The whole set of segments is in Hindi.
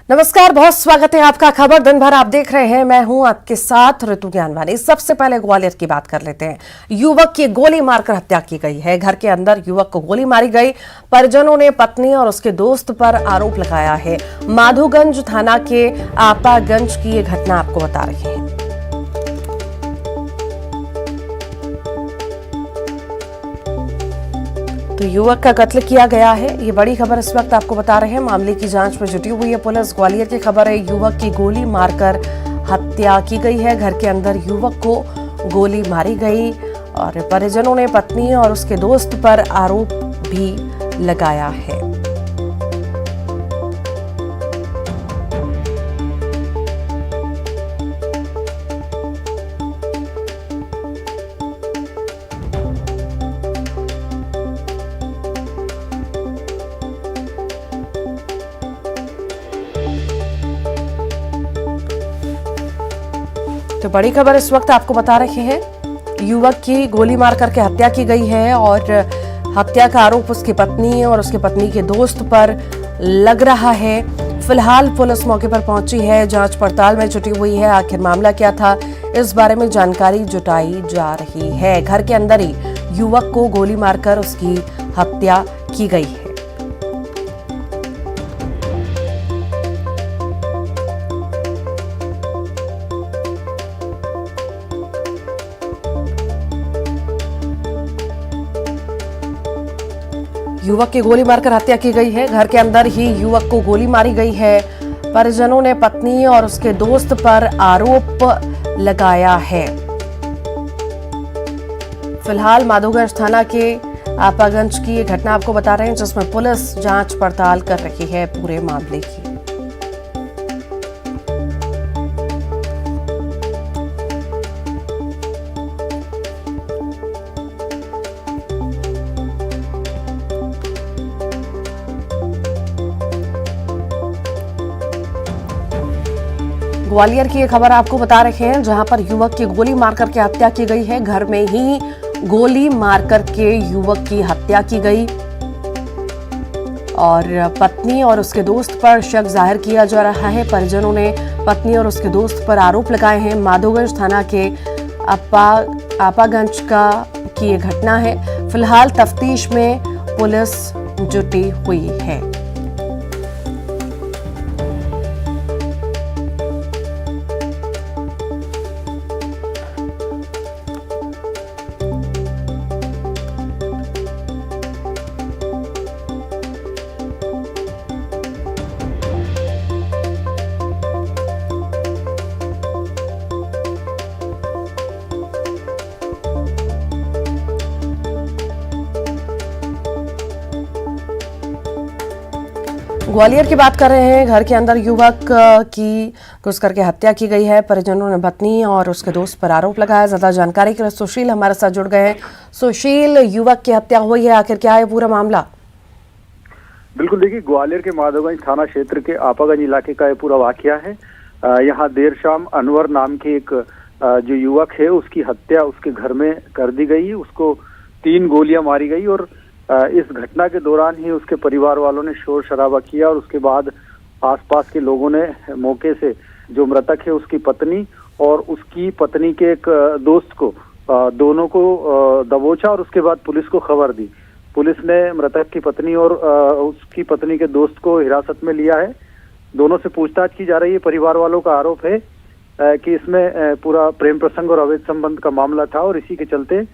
नमस्कार, बहुत स्वागत है आपका। खबर दिन भर आप देख रहे हैं, मैं हूं आपके साथ ऋतु ज्ञानवानी। सबसे पहले ग्वालियर की बात कर लेते हैं। युवक की गोली मारकर हत्या की गई है। घर के अंदर युवक को गोली मारी गई। परिजनों ने पत्नी और उसके दोस्त पर आरोप लगाया है। माधोगंज थाना के आपागंज की ये घटना आपको बता रहे हैं। तो युवक का कत्ल किया गया है, ये बड़ी खबर इस वक्त आपको बता रहे हैं। मामले की जांच में जुटी हुई है पुलिस। ग्वालियर की खबर है, युवक की गोली मारकर हत्या की गई है। घर के अंदर युवक को गोली मारी गई और परिजनों ने पत्नी और उसके दोस्त पर आरोप भी लगाया है। तो बड़ी खबर इस वक्त आपको बता रहे हैं, युवक की गोली मार करके हत्या की गई है और हत्या का आरोप उसकी पत्नी और उसके पत्नी के दोस्त पर लग रहा है। फिलहाल पुलिस मौके पर पहुंची है, जांच पड़ताल में जुटी हुई है। आखिर मामला क्या था, इस बारे में जानकारी जुटाई जा रही है। घर के अंदर ही युवक को गोली मारकर उसकी हत्या की गई है। युवक की गोली मारकर हत्या की गई है। घर के अंदर ही युवक को गोली मारी गई है। परिजनों ने पत्नी और उसके दोस्त पर आरोप लगाया है। फिलहाल माधोगंज थाना के आपागंज की ये घटना आपको बता रहे हैं, जिसमें पुलिस जांच पड़ताल कर रही है पूरे मामले की। ग्वालियर की ये खबर आपको बता रहे हैं, जहां पर युवक की गोली मार करके हत्या की गई है। घर में ही गोली मार करके युवक की हत्या की गई और पत्नी और उसके दोस्त पर शक जाहिर किया जा रहा है। परिजनों ने पत्नी और उसके दोस्त पर आरोप लगाए हैं। माधोगंज थाना के आपागंज की ये घटना है। फिलहाल तफ्तीश में पुलिस जुटी हुई है। ग्वालियर की बात कर रहे हैं। घर के अंदर युवक की घुस करके हत्या की गई है। परिजनों ने पत्नी और उसके दोस्त पर आरोप लगाया। ज्यादा जानकारी के लिए सुशील हमारे साथ जुड़ गए हैं। सुशील, युवक की हत्या हुई है, आखिर क्या है पूरा मामला? बिल्कुल, देखिए, ग्वालियर के माधोगंज थाना क्षेत्र के आपागंज इलाके का ये पूरा वाकया है। यहाँ देर शाम अनवर नाम के एक जो युवक है, उसकी हत्या उसके घर में कर दी गई। उसको 3 गोलियां मारी गई और इस घटना के दौरान ही उसके परिवार वालों ने शोर शराबा किया और उसके बाद आसपास के लोगों ने मौके से जो मृतक है उसकी पत्नी और उसकी पत्नी के एक दोस्त को दोनों को दबोचा और उसके बाद पुलिस को खबर दी। पुलिस ने मृतक की पत्नी और उसकी पत्नी के दोस्त को हिरासत में लिया है। दोनों से पूछताछ की जा रही है। परिवार वालों का आरोप है कि इसमें पूरा प्रेम प्रसंग और अवैध संबंध का मामला था और इसी के चलते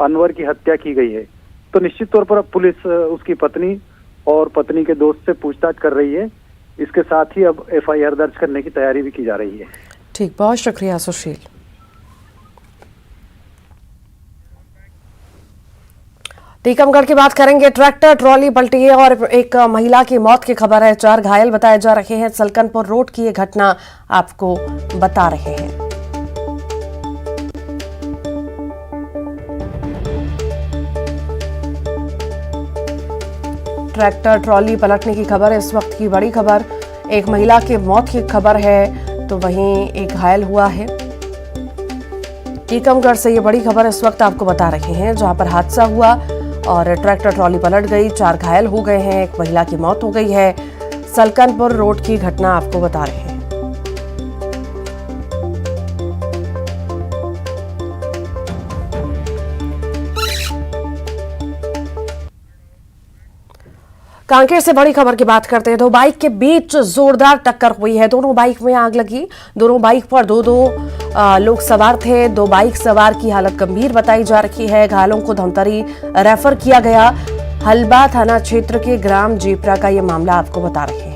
अनवर की हत्या की गई है। तो निश्चित तौर पर अब पुलिस उसकी पत्नी और पत्नी के दोस्त से पूछताछ कर रही है। इसके साथ ही अब एफआईआर दर्ज करने की तैयारी भी की जा रही है। ठीक, बहुत शुक्रिया सुशील। टीकमगढ़ की बात करेंगे। ट्रैक्टर ट्रॉली पलटी है और एक महिला की मौत की खबर है। 4 घायल बताए जा रहे हैं। सलकनपुर रोड की ये घटना आपको बता रहे हैं। ट्रैक्टर ट्रॉली पलटने की खबर है इस वक्त की बड़ी खबर। एक महिला की मौत की खबर है तो वहीं एक घायल हुआ है। टीकमगढ़ से ये बड़ी खबर इस वक्त आपको बता रहे हैं, जहां पर हादसा हुआ और ट्रैक्टर ट्रॉली पलट गई, 4 घायल हो गए हैं, एक महिला की मौत हो गई है। सलकनपुर रोड की घटना आपको बता रहे हैं। कांकेर से बड़ी खबर की बात करते हैं। दो बाइक के बीच जोरदार टक्कर हुई है। दोनों बाइक में आग लगी। दोनों बाइक पर दो लोग सवार थे। दो बाइक सवार की हालत गंभीर बताई जा रही है। घायलों को धमतरी रेफर किया गया। हलबा थाना क्षेत्र के ग्राम जीपरा का यह मामला आपको बता रहे हैं।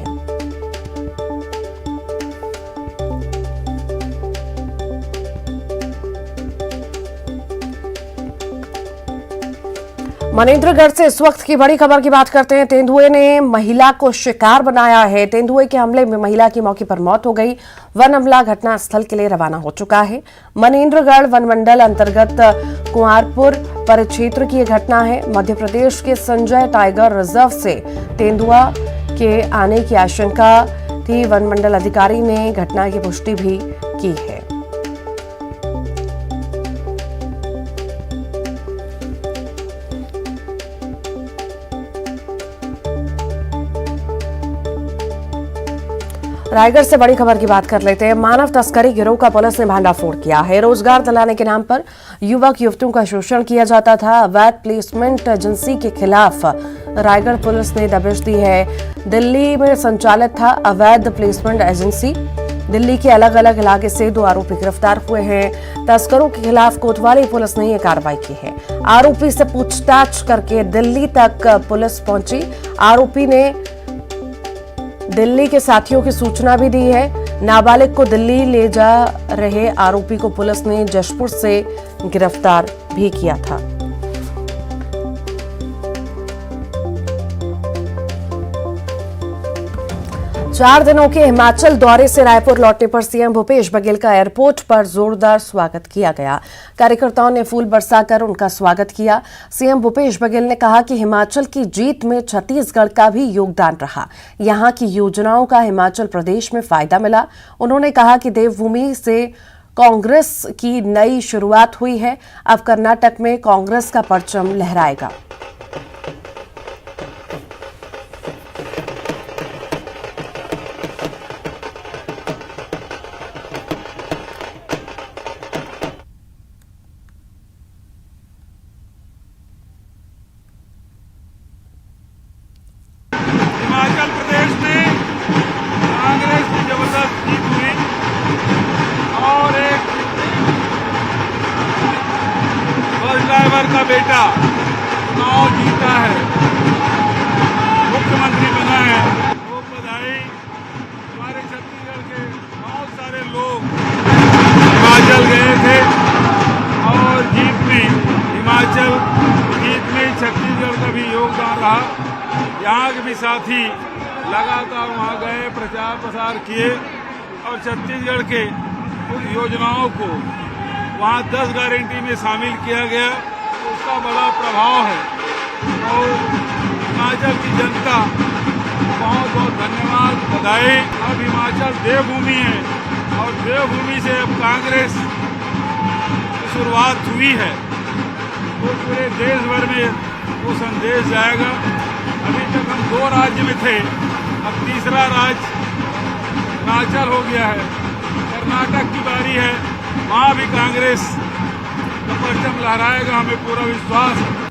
मनेंद्रगढ़ से इस वक्त की बड़ी खबर की बात करते हैं। तेंदुए ने महिला को शिकार बनाया है। तेंदुए के हमले में महिला की मौके पर मौत हो गई। वन अमला घटना स्थल के लिए रवाना हो चुका है। मनेंद्रगढ़ वन मंडल अंतर्गत कुंवारपुर परिक्षेत्र की यह घटना है। मध्य प्रदेश के संजय टाइगर रिजर्व से तेंदुआ के आने की आशंका थी। वन मंडल अधिकारी ने घटना की पुष्टि भी की है। रायगढ़ से बड़ी खबर की बात कर लेते हैं। मानव तस्करी गिरोह का पुलिस ने भांडाफोड़ किया है। रोजगार दिलाने के नाम पर युवक युवतियों का शोषण किया जाता था। अवैध प्लेसमेंट एजेंसी के खिलाफ रायगढ़ पुलिस ने दबिश दी है। दिल्ली में संचालित था अवैध प्लेसमेंट एजेंसी। दिल्ली के अलग अलग इलाके से 2 आरोपी गिरफ्तार हुए हैं। तस्करों के खिलाफ कोतवाली पुलिस ने यह कार्रवाई की है। आरोपी से पूछताछ करके दिल्ली तक पुलिस पहुंची। आरोपी ने दिल्ली के साथियों की सूचना भी दी है। नाबालिग को दिल्ली ले जा रहे आरोपी को पुलिस ने जशपुर से गिरफ्तार भी किया था। चार दिनों के हिमाचल दौरे से रायपुर लौटने पर सीएम भूपेश बघेल का एयरपोर्ट पर जोरदार स्वागत किया गया। कार्यकर्ताओं ने फूल बरसाकर उनका स्वागत किया। सीएम भूपेश बघेल ने कहा कि हिमाचल की जीत में छत्तीसगढ़ का भी योगदान रहा। यहां की योजनाओं का हिमाचल प्रदेश में फायदा मिला। उन्होंने कहा कि देवभूमि से कांग्रेस की नई शुरुआत हुई है। अब कर्नाटक में कांग्रेस का परचम लहराएगा। हिमाचल प्रदेश में कांग्रेस की जबरदस्त जीत हुई और एक बस ड्राइवर का बेटा चुनाव जीता है, मुख्यमंत्री बना है। वो बधाई हमारे छत्तीसगढ़ के बहुत सारे लोग हिमाचल गए थे और जीत में हिमाचल जीत में छत्तीसगढ़ का भी योगदान रहा। यहाँ के भी साथी लगातार वहाँ गए, प्रचार प्रसार किए और छत्तीसगढ़ के कुछ योजनाओं को वहाँ 10 गारंटी में शामिल किया गया। तो उसका बड़ा प्रभाव है और हिमाचल की जनता बहुत बहुत धन्यवाद, बधाई। अब हिमाचल देवभूमि है और देवभूमि से अब कांग्रेस की शुरुआत हुई है तो पूरे देश भर में वो संदेश जाएगा। अभी तक हम 2 राज्य में थे, अब तीसरा राज्य हिमाचल हो गया है। कर्नाटक की बारी है, वहाँ भी कांग्रेस का परचम लहराएगा, हमें पूरा विश्वास है।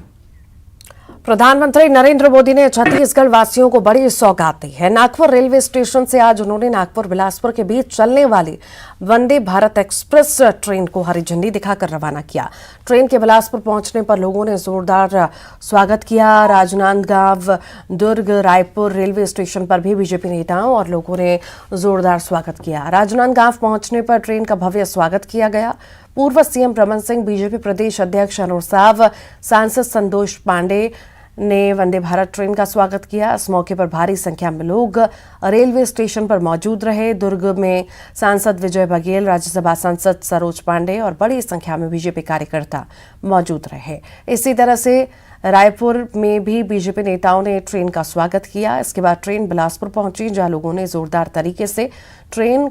प्रधानमंत्री नरेंद्र मोदी ने छत्तीसगढ़ वासियों को बड़ी सौगात दी है। नागपुर रेलवे स्टेशन से आज उन्होंने नागपुर बिलासपुर के बीच चलने वाली वंदे भारत एक्सप्रेस ट्रेन को हरी झंडी दिखाकर रवाना किया। ट्रेन के बिलासपुर पहुंचने पर लोगों ने जोरदार स्वागत किया। राजनांदगांव, दुर्ग, रायपुर रेलवे स्टेशन पर भी बीजेपी नेताओं और लोगों ने जोरदार स्वागत किया। राजनांदगांव पहुंचने पर ट्रेन का भव्य स्वागत किया गया। पूर्व सीएम रमन सिंह, बीजेपी प्रदेश अध्यक्ष अनुराग साव, सांसद संतोष पांडे ने वंदे भारत ट्रेन का स्वागत किया। इस मौके पर भारी संख्या में लोग रेलवे स्टेशन पर मौजूद रहे। दुर्ग में सांसद विजय बघेल, राज्यसभा सांसद सरोज पांडे और बड़ी संख्या में बीजेपी कार्यकर्ता मौजूद रहे। इसी तरह से रायपुर में भी बीजेपी नेताओं ने ट्रेन का स्वागत किया। इसके बाद ट्रेन बिलासपुर पहुंची, जहां लोगों ने जोरदार तरीके से ट्रेन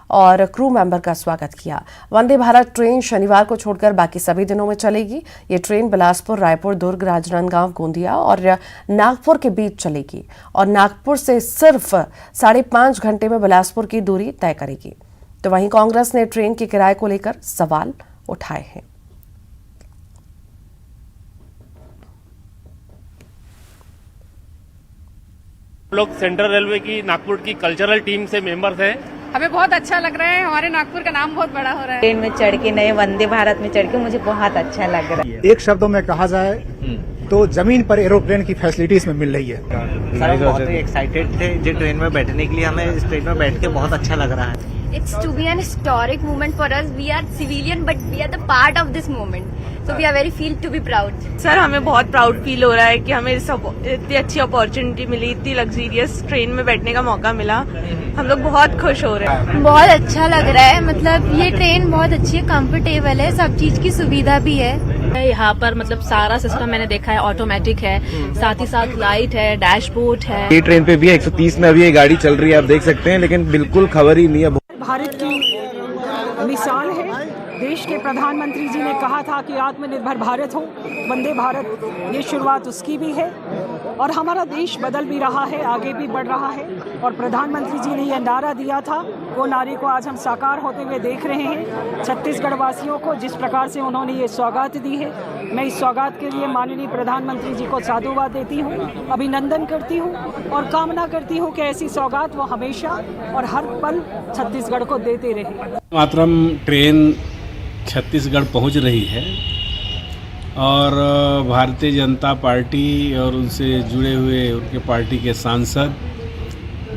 और क्रू मेंबर का स्वागत किया। वंदे भारत ट्रेन शनिवार को छोड़कर बाकी सभी दिनों में चलेगी। ये ट्रेन बिलासपुर, रायपुर, दुर्ग, राजनांदगांव, गोंदिया और नागपुर के बीच चलेगी और नागपुर से सिर्फ 5.5 घंटे में बिलासपुर की दूरी तय करेगी। तो वहीं कांग्रेस ने ट्रेन के किराए को लेकर सवाल उठाए हैं। लोग सेंट्रल रेलवे की नागपुर की कल्चरल टीम से मेंबर्स हैं। हमें बहुत अच्छा लग रहा है, हमारे नागपुर का नाम बहुत बड़ा हो रहा है। ट्रेन में चढ़ के, नए वंदे भारत में चढ़ के मुझे बहुत अच्छा लग रहा है। एक शब्दों में कहा जाए तो जमीन पर एरोप्लेन की फैसिलिटीज में मिल रही है। सर हम बहुत ही एक्साइटेड थे जो ट्रेन में बैठने के लिए। हमें इस ट्रेन में बैठ के बहुत अच्छा लग रहा है। It's to be an historic moment for us. We are civilian, but we are the part of this moment. So we are very feel to be proud. Sir हमें बहुत प्राउड फील हो रहा है कि हमें इतनी अच्छी अपॉर्चुनिटी मिली, इतनी लग्जरियस ट्रेन में बैठने का मौका मिला। हम लोग बहुत खुश हो रहे हैं। बहुत अच्छा लग रहा है, मतलब ये ट्रेन बहुत अच्छी है, कंफर्टेबल है, सब चीज की सुविधा भी है। यहाँ पर मतलब सारा सिस्टम मैंने देखा है, ऑटोमेटिक है, साथ ही साथ लाइट है, डैशबोर्ड है। ये ट्रेन पे भी 130 में अभी ये गाड़ी चल रही है, आप देख सकते हैं, लेकिन बिल्कुल खबर ही नहीं है। भारत की मिसाल है। देश के प्रधानमंत्री जी ने कहा था कि आत्मनिर्भर भारत हो, वंदे भारत, ये शुरुआत उसकी भी है और हमारा देश बदल भी रहा है, आगे भी बढ़ रहा है। और प्रधानमंत्री जी ने यह नारा दिया था, वो नारे को आज हम साकार होते हुए देख रहे हैं। छत्तीसगढ़ वासियों को जिस प्रकार से उन्होंने ये सौगात दी है, मैं इस सौगात के लिए माननीय प्रधानमंत्री जी को साधुवाद देती हूँ, अभिनंदन करती हूँ और कामना करती हूँ कि ऐसी सौगात वो हमेशा और हर पल छत्तीसगढ़ को देते रहे। मातरम ट्रेन छत्तीसगढ़ पहुंच रही है और भारतीय जनता पार्टी और उनसे जुड़े हुए उनके पार्टी के सांसद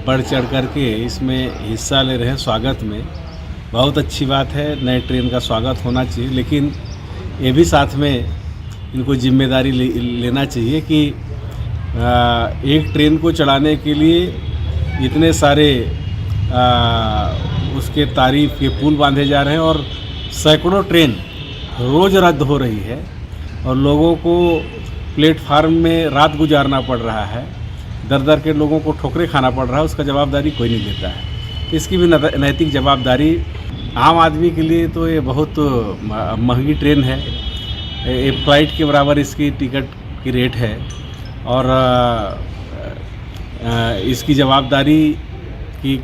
बढ़ चढ़ कर के इसमें हिस्सा ले रहे हैं स्वागत में। बहुत अच्छी बात है, नए ट्रेन का स्वागत होना चाहिए, लेकिन ये भी साथ में इनको जिम्मेदारी लेना चाहिए कि एक ट्रेन को चलाने के लिए इतने सारे उसके तारीफ के पुल बांधे जा रहे हैं और सैकड़ों ट्रेन रोज़ रद्द हो रही है और लोगों को प्लेटफार्म में रात गुजारना पड़ रहा है, दर दर के लोगों को ठोकरे खाना पड़ रहा है। उसका जवाबदारी कोई नहीं लेता है। इसकी भी नैतिक जवाबदारी आम आदमी के लिए तो ये बहुत महंगी ट्रेन है। एक फ्लाइट के बराबर इसकी टिकट की रेट है और इसकी जवाबदारी कि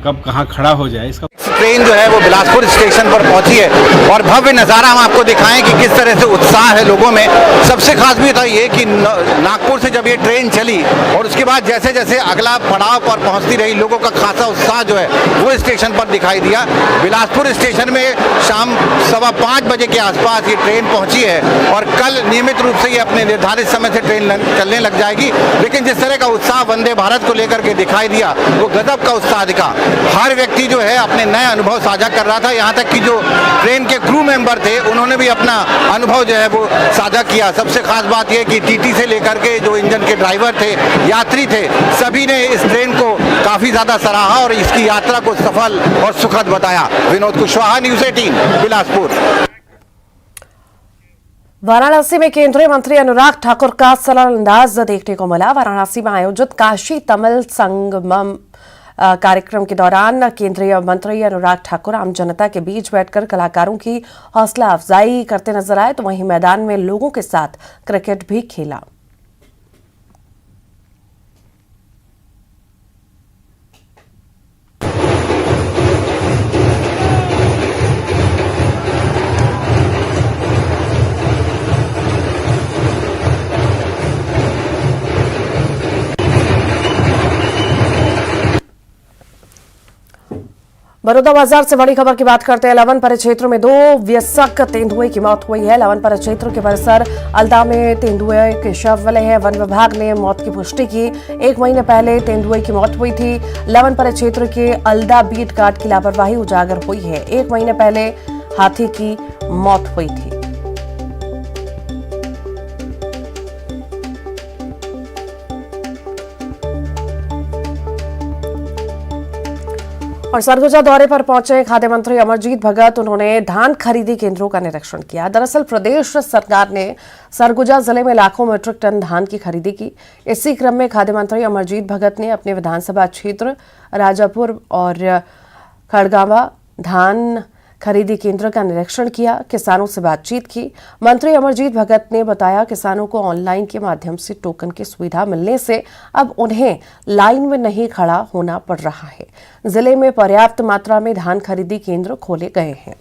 कब कहाँ खड़ा हो जाए इसका। ट्रेन जो है वो बिलासपुर स्टेशन पर पहुंची है और भव्य नज़ारा हम आपको दिखाएं कि किस तरह से उत्साह है लोगों में। सबसे खास भी था ये कि नागपुर से जब ये ट्रेन चली और उसके बाद जैसे जैसे अगला पड़ाव पर पहुंचती रही, लोगों का खासा उत्साह जो है वो स्टेशन पर दिखाई दिया। बिलासपुर स्टेशन में शाम 5:15 बजे के आसपास ये ट्रेन पहुंची है और कल नियमित रूप से ये अपने निर्धारित समय से ट्रेन चलने लग जाएगी। लेकिन जिस तरह का उत्साह वंदे भारत को लेकर के दिखाई दिया, वो गजब का उत्साह दिखा। हर व्यक्ति जो है अपने नए अनुभव साझा कर रहा था। यहाँ तक कि जो ट्रेन के क्रू मेंबर थे उन्होंने भी अपना अनुभव जो है वो साझा किया। सबसे खास बात यह कि टीटी से लेकर के जो इंजन के ड्राइवर थे, यात्री थे, सभी ने इस ट्रेन को काफी ज्यादा सराहा और इसकी यात्रा को सफल और सुखद बताया। विनोद कुशवाहा, न्यूज़ 18, बिलासपुर। वाराणसी में केंद्रीय मंत्री अनुराग ठाकुर का सरल अंदाज देखने को मिला। वाराणसी में आयोजित काशी तमिल संगमम कार्यक्रम के दौरान केंद्रीय मंत्री अनुराग ठाकुर आम जनता के बीच बैठकर कलाकारों की हौसला अफजाई करते नजर आए, तो वहीं मैदान में लोगों के साथ क्रिकेट भी खेला। बलौदाबाजार से बड़ी खबर की बात करते हैं। लवन परिक्षेत्र में 2 वयस्क तेंदुए की मौत हुई है। लवन परिक्षेत्र के परिसर अल्दा में तेंदुए के शव मिले हैं। वन विभाग ने मौत की पुष्टि की। 1 महीने पहले तेंदुए की मौत हुई थी। लवन परिक्षेत्र के अल्दा बीट गार्ड की लापरवाही उजागर हुई है। 1 महीने पहले हाथी की मौत हुई थी। और सरगुजा दौरे पर पहुंचे खाद्य मंत्री अमरजीत भगत, उन्होंने धान खरीदी केंद्रों का निरीक्षण किया। दरअसल प्रदेश सरकार ने सरगुजा जिले में लाखों मीट्रिक टन धान की खरीदी की। इसी क्रम में खाद्य मंत्री अमरजीत भगत ने अपने विधानसभा क्षेत्र राजापुर और खड़गावा धान खरीदी केंद्र का निरीक्षण किया, किसानों से बातचीत की। मंत्री अमरजीत भगत ने बताया किसानों को ऑनलाइन के माध्यम से टोकन की सुविधा मिलने से अब उन्हें लाइन में नहीं खड़ा होना पड़ रहा है। जिले में पर्याप्त मात्रा में धान खरीदी केंद्र खोले गए हैं।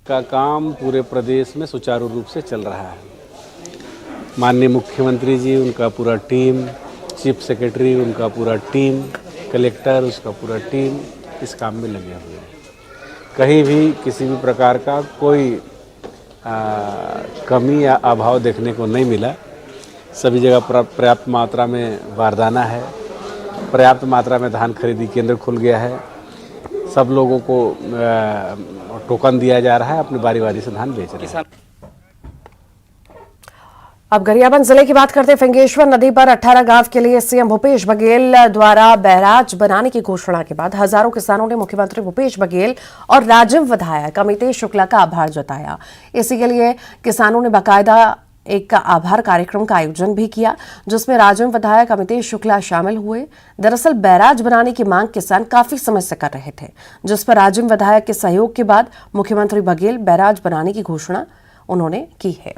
का काम पूरे प्रदेश में सुचारू रूप से चल रहा है। माननीय मुख्यमंत्री जी, उनका पूरा टीम, चीफ सेक्रेटरी, उनका पूरा टीम, कलेक्टर, उसका पूरा टीम इस काम में लगे हुए हैं। कहीं भी किसी भी प्रकार का कोई कमी या अभाव देखने को नहीं मिला। सभी जगह पर्याप्त मात्रा में बारदाना है, पर्याप्त मात्रा में धान खरीदी केंद्र खुल गया है। सब लोगों को टोकन दिया जा रहा है, अपनी बारी बारी से धान बेच रहे हैं। अब गरियाबंद जिले की बात करते हैं। फिंगेश्वर नदी पर 18 गांव के लिए सीएम भूपेश बघेल द्वारा बैराज बनाने की घोषणा के बाद हजारों किसानों ने मुख्यमंत्री भूपेश बघेल और राजिम विधायक अमितेश शुक्ला का आभार जताया। इसी के लिए किसानों ने बाकायदा एक आभार कार्यक्रम का आयोजन भी किया, जिसमें राजिम विधायक अमितेश शुक्ला शामिल हुए। दरअसल बैराज बनाने की मांग किसान काफी समय से कर रहे थे, जिस पर राजिम विधायक के सहयोग के बाद मुख्यमंत्री बघेल बैराज बनाने की घोषणा उन्होंने की है।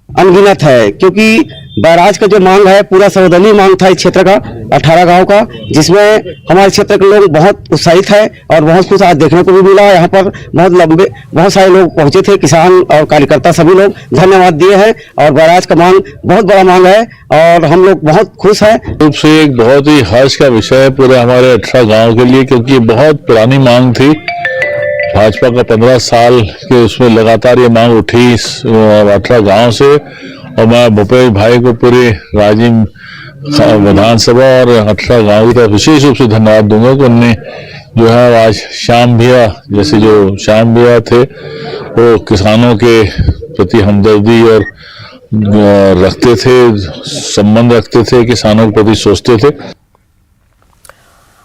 अनगिनत है, क्योंकि बैराज का जो मांग है पूरा सर्वदलीय मांग था इस क्षेत्र का, 18 गांव का, जिसमें हमारे क्षेत्र के लोग बहुत उत्साहित है और बहुत कुछ आज देखने को भी मिला। यहाँ पर बहुत सारे लोग पहुंचे थे, किसान और कार्यकर्ता सभी लोग धन्यवाद दिए हैं और बैराज का मांग बहुत बड़ा मांग है और हम लोग बहुत खुश है। रूप से एक बहुत ही हर्ष का विषय है पूरे हमारे 18 गाँव के लिए, क्योंकि बहुत पुरानी मांग थी। भाजपा का 15 साल के उसमें लगातार ये मांग उठी 18 गांव से, और मैं भूपेश भाई को पूरे राजिम विधानसभा और 18 गांव की तरफ विशेष रूप से धन्यवाद दूंगा कि उनने जो है आज श्याम भैया जैसे जो श्याम भैया थे वो किसानों के प्रति हमदर्दी और रखते थे, संबंध रखते थे, किसानों के प्रति सोचते थे।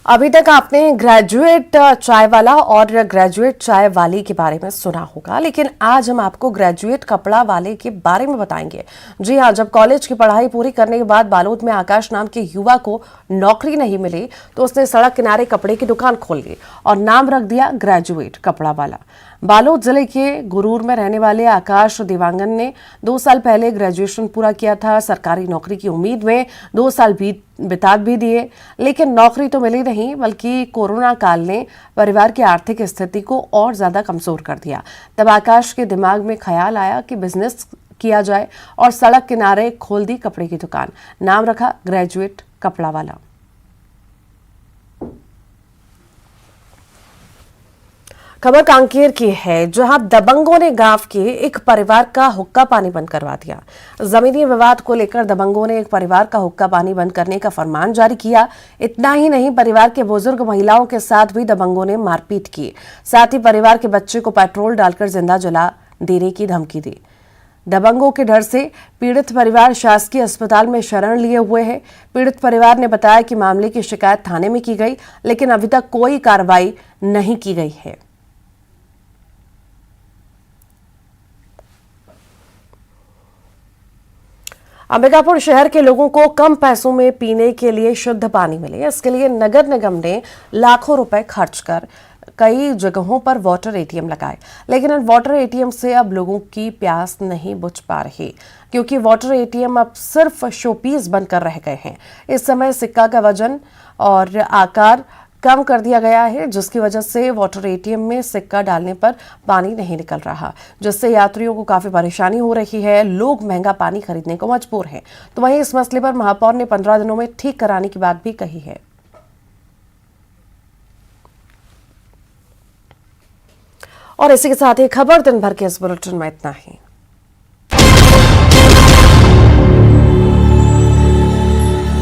अभी तक आपने ग्रेजुएट चाय वाला और ग्रेजुएट चाय वाली के बारे में सुना होगा, लेकिन आज हम आपको ग्रेजुएट कपड़ा वाले के बारे में बताएंगे। जी हां, जब कॉलेज की पढ़ाई पूरी करने के बाद बालोद में आकाश नाम के युवा को नौकरी नहीं मिली तो उसने सड़क किनारे कपड़े की दुकान खोल ली और नाम रख दिया ग्रेजुएट कपड़ा वाला। बालोद जिले के गुरूर में रहने वाले आकाश देवांगन ने 2 साल पहले ग्रेजुएशन पूरा किया था। सरकारी नौकरी की उम्मीद में 2 साल बिता भी दिए, लेकिन नौकरी तो मिली नहीं, बल्कि कोरोना काल ने परिवार की आर्थिक स्थिति को और ज्यादा कमजोर कर दिया। तब आकाश के दिमाग में ख्याल आया कि बिजनेस किया जाए और सड़क किनारे खोल दी कपड़े की दुकान। नाम रखा ग्रेजुएट कपड़ा वाला। खबर कांकेर की है, जहां दबंगों ने गांव के एक परिवार का हुक्का पानी बंद करवा दिया। जमीनी विवाद को लेकर दबंगों ने एक परिवार का हुक्का पानी बंद करने का फरमान जारी किया। इतना ही नहीं, परिवार के बुजुर्ग महिलाओं के साथ भी दबंगों ने मारपीट की। साथ ही परिवार के बच्चे को पेट्रोल डालकर जिंदा जला देने की धमकी दी। दबंगों के डर से पीड़ित परिवार शासकीय अस्पताल में शरण लिए हुए है। पीड़ित परिवार ने बताया कि मामले की शिकायत थाने में की गई, लेकिन अभी तक कोई कार्रवाई नहीं की गई है। अंबिकापुर शहर के लोगों को कम पैसों में पीने के लिए शुद्ध पानी मिले, इसके लिए नगर निगम ने लाखों रुपए खर्च कर कई जगहों पर वाटर एटीएम लगाए, लेकिन इन वाटर एटीएम से अब लोगों की प्यास नहीं बुझ पा रही, क्योंकि वाटर एटीएम अब सिर्फ शोपीस बनकर रह गए हैं। इस समय सिक्का का वजन और आकार कम कर दिया गया है, जिसकी वजह से वाटर एटीएम में सिक्का डालने पर पानी नहीं निकल रहा, जिससे यात्रियों को काफी परेशानी हो रही है। लोग महंगा पानी खरीदने को मजबूर हैं। तो वहीं इस मसले पर महापौर ने 15 दिनों में ठीक कराने की बात भी कही है। और इसी के साथ ही खबर दिन भर के इस बुलेटिन में इतना ही।